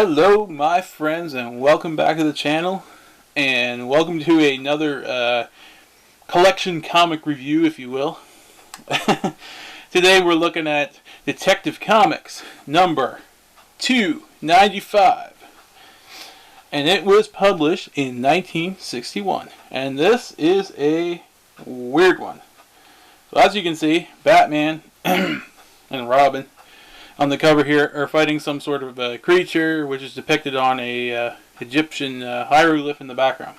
Hello my friends, and welcome back to the channel, and welcome to another collection comic review, if you will. Today we're looking at Detective Comics number 295, and it was published in 1961, and this is a weird one. So as you can see, Batman and Robin on the cover here are fighting some sort of a creature, which is depicted on a Egyptian hieroglyph in the background.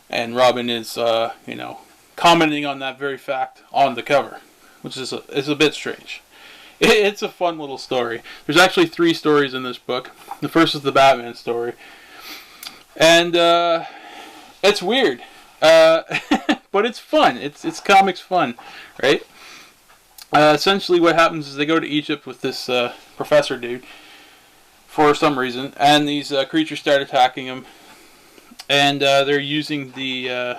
And Robin is, commenting on that very fact on the cover, which is a bit strange. It's a fun little story. There's actually 3 stories in this book. The first is the Batman story, and it's weird, but it's fun. It's comics fun, right? Essentially what happens is they go to Egypt with this professor dude for some reason, and these creatures start attacking him, and they're using the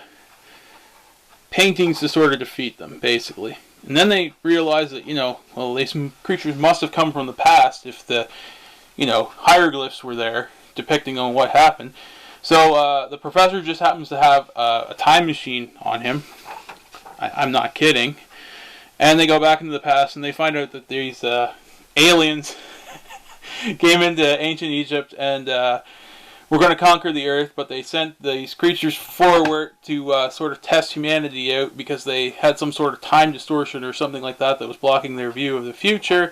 paintings to sort of defeat them, basically. And then they realize that, these creatures must have come from the past if the, hieroglyphs were there depicting on what happened. So the professor just happens to have a time machine on him. I'm not kidding. And they go back into the past, and they find out that these aliens came into ancient Egypt and were going to conquer the earth, but they sent these creatures forward to sort of test humanity out because they had some sort of time distortion or something like that was blocking their view of the future.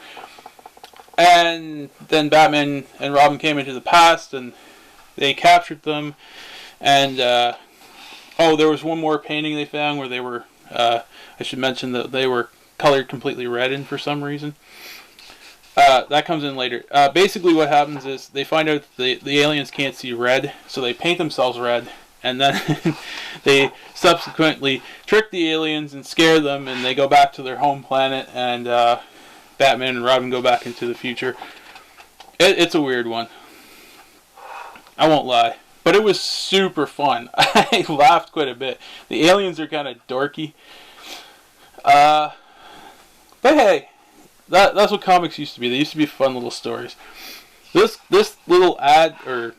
And then Batman and Robin came into the past, and they captured them. And, there was one more painting they found where they were, I should mention that they were colored completely red in for some reason. That comes in later. Basically what happens is they find out the aliens can't see red, so they paint themselves red, and then they subsequently trick the aliens and scare them, and they go back to their home planet, and Batman and Robin go back into the future. It's a weird one, I won't lie, but it was super fun. I laughed quite a bit. The aliens are kind of dorky. But hey, that's what comics used to be. They used to be fun little stories. This little ad or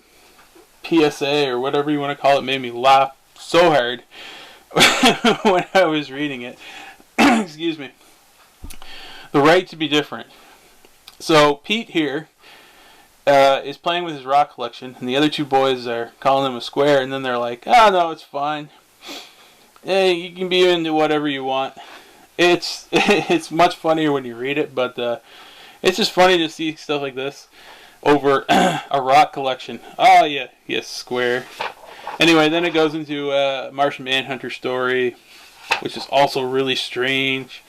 PSA or whatever you want to call it made me laugh so hard when I was reading it. Excuse me. The right to be different. So Pete here is playing with his rock collection, and the other 2 boys are calling him a square, and then they're like, no, it's fine. Hey, you can be into whatever you want. It's much funnier when you read it, but it's just funny to see stuff like this over a rock collection. Oh yeah, yes, square. Anyway, then it goes into a Martian Manhunter story, which is also really strange.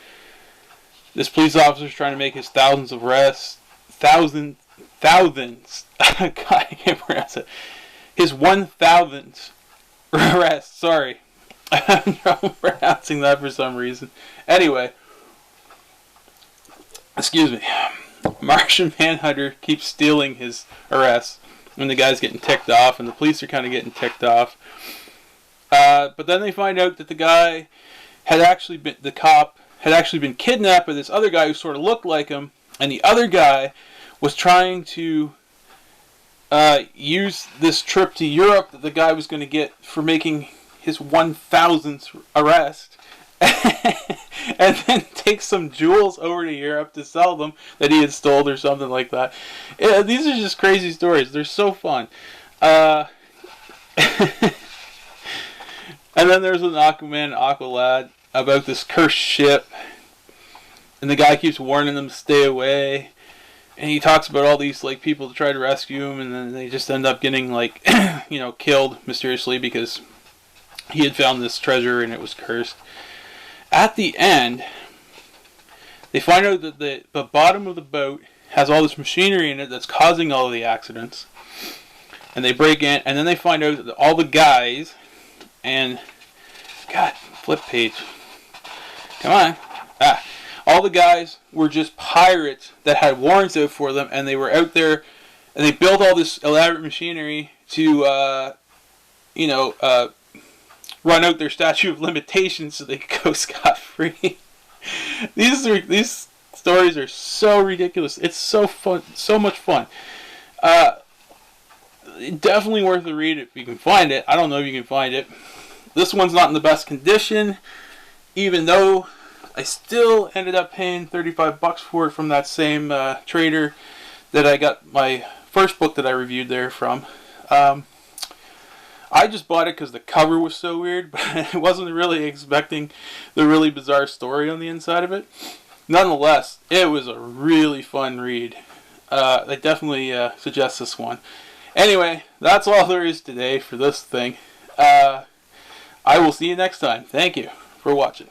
This police officer's trying to make his thousands of arrests. Thousands. God, I can't pronounce it. His 1,000th arrest. Sorry. I'm pronouncing that for some reason. Anyway, excuse me. Martian Manhunter keeps stealing his arrests, and the guy's getting ticked off, and the police are kind of getting ticked off. But then they find out that the guy the cop had actually been kidnapped by this other guy who sort of looked like him, and the other guy was trying to use this trip to Europe that the guy was going to get for making his 1,000th arrest, and then take some jewels over to Europe to sell them that he had stole or something like that. These are just crazy stories. They're so fun. And then there's an Aquaman, Aqualad about this cursed ship, and the guy keeps warning them to stay away. And he talks about all these people to try to rescue him, and then they just end up getting killed mysteriously because he had found this treasure and it was cursed. At the end, they find out that the bottom of the boat has all this machinery in it that's causing all of the accidents. And they break in, and then they find out that all the guys, and God, flip page. Come on. All the guys were just pirates that had warrants out for them, and they were out there, and they built all this elaborate machinery to, run out their statute of limitations so they could go scot-free. These stories are so ridiculous. It's so fun, so much fun. definitely worth a read if you can find it. I don't know if you can find it. This one's not in the best condition, even though I still ended up paying $35 for it from that same trader that I got my first book that I reviewed there from. I just bought it because the cover was so weird, but I wasn't really expecting the really bizarre story on the inside of it. Nonetheless, it was a really fun read. I definitely suggest this one. Anyway, that's all there is today for this thing. I will see you next time. Thank you for watching.